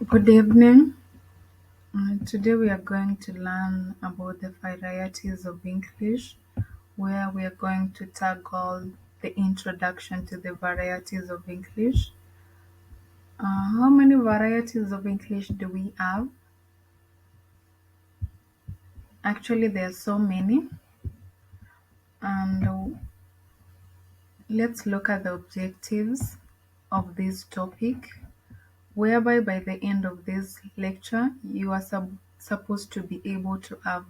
Good evening. Today we are going to learn about the varieties of English, where we are going to tackle the introduction to the varieties of English. How many varieties of English do we have? Actually, there are so many, and let's look at the objectives of this topic, whereby by the end of this lecture, you are supposed to be able to have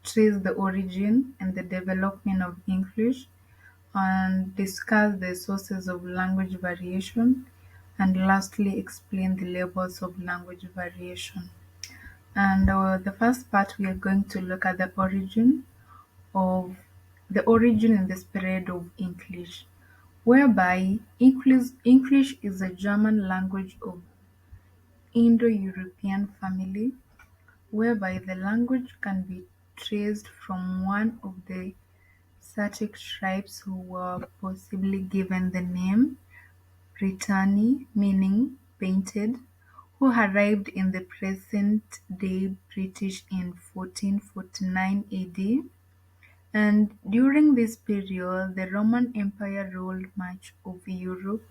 trace the origin and the development of English, and discuss the sources of language variation, and lastly explain the levels of language variation. And the first part, we are going to look at of the origin and the spread of English, whereby English is a German language of Indo-European family, whereby the language can be traced from one of the Celtic tribes who were possibly given the name Brittany, meaning "painted", who arrived in the present-day British in 1449 AD, and during this period the Roman Empire ruled much of Europe,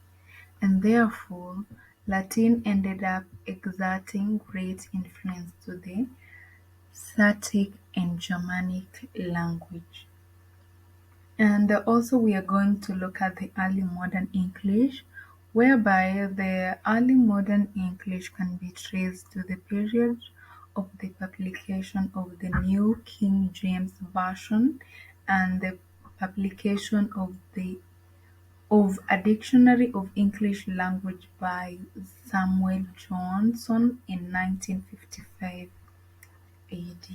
and therefore Latin ended up exerting great influence to the Celtic and Germanic language. And also we are going to look at the early modern English, whereby the early modern English can be traced to the period of the publication of the New King James Version and the publication of a dictionary of English language by Samuel Johnson in 1955 AD.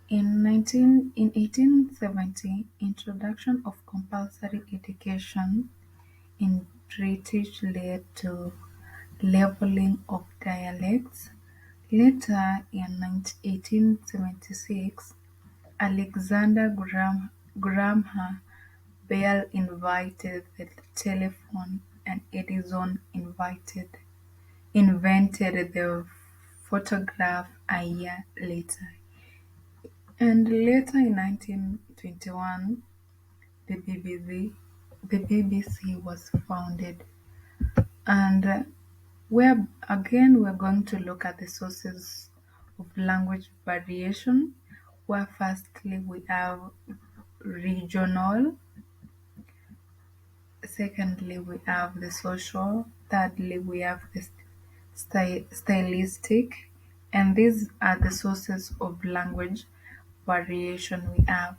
In 1870, introduction of compulsory education in British led to leveling of dialects. Later, in 1876, Alexander Graham Bell invented the telephone, and Edison invented the photograph a year later. And later in 1921, the BBC was founded, and we're going to look at the sources of language variation, where firstly we have regional, secondly we have the social, thirdly we have the stylistic, and these are the sources of language variation we have.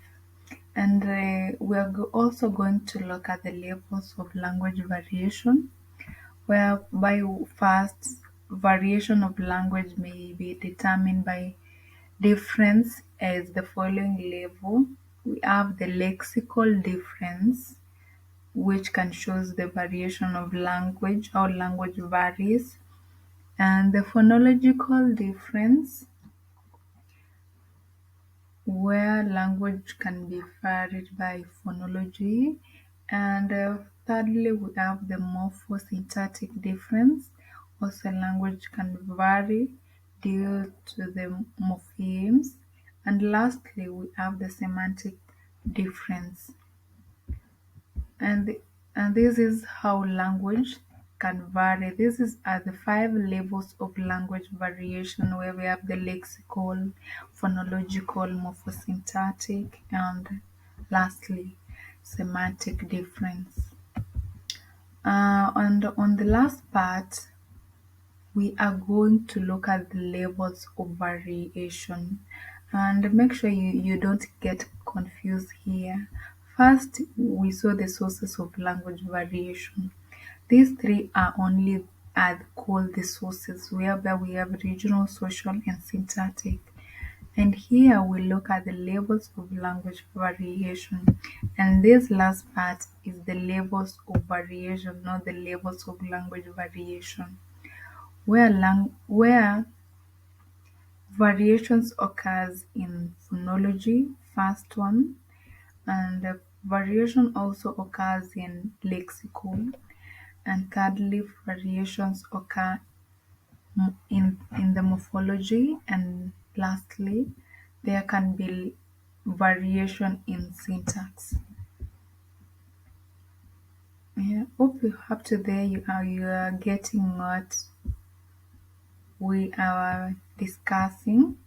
And also going to look at the levels of language variation, whereby first, variation of language may be determined by difference as the following level. We have the lexical difference, which can show the variation of language, how language varies, and the phonological difference, where language can be varied by phonology, and thirdly we have the morphosyntactic difference. Also language can vary due to the morphemes, and lastly we have the semantic difference. And this is how language can vary. This is at the five levels of language variation, where we have the lexical, phonological, morphosyntactic, and lastly semantic difference. And on the last part, we are going to look at the levels of variation, and make sure you don't get confused here. First, we saw the sources of language variation. These three are called the sources, whereby we have regional, social, and syntactic. And here we look at the levels of language variation. And this last part is the levels of variation, not the levels of language variation, where variations occurs in phonology, first one, and the variation also occurs in lexical, and thirdly variations occur in the morphology, and lastly, there can be variation in syntax. Yeah, hope you up to there. You are getting what we are discussing.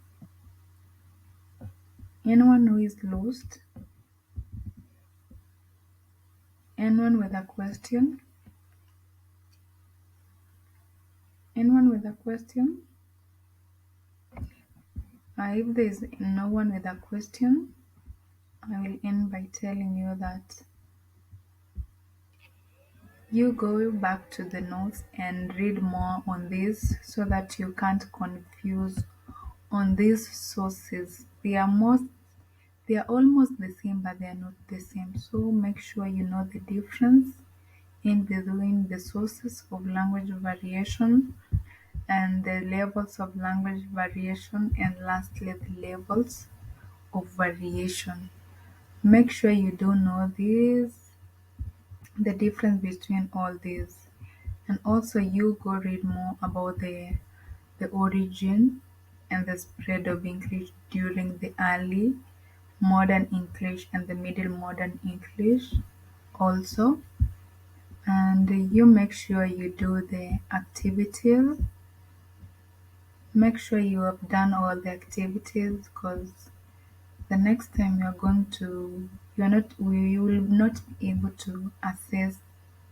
Anyone who is lost? Anyone with a question? Anyone with a question? If there is no one with a question, I will end by telling you that you go back to the notes and read more on this so that you can't confuse on these sources. They are almost the same, but they are not the same. So make sure you know the difference in between the sources of language variation and the levels of language variation, and lastly the levels of variation. Make sure you do know the difference between all these, and also you go read more about the origin and the spread of English during the early modern English and the middle modern English also. And you make sure you do the activities. Make sure you have done all the activities, because the next time you will not be able to access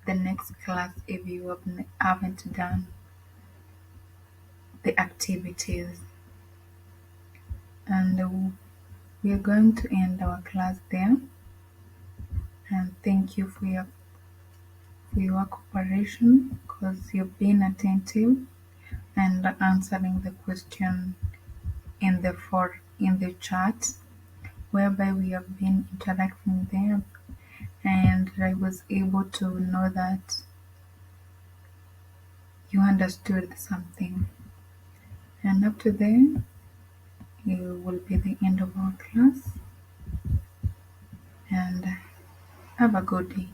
the next class if you haven't done the activities. And we are going to end our class there. And thank you for your cooperation, because you've been attentive and answering the question in the chat, whereby we have been interacting there, and I was able to know that you understood something. And up to there, it will be the end of our class, and have a good day.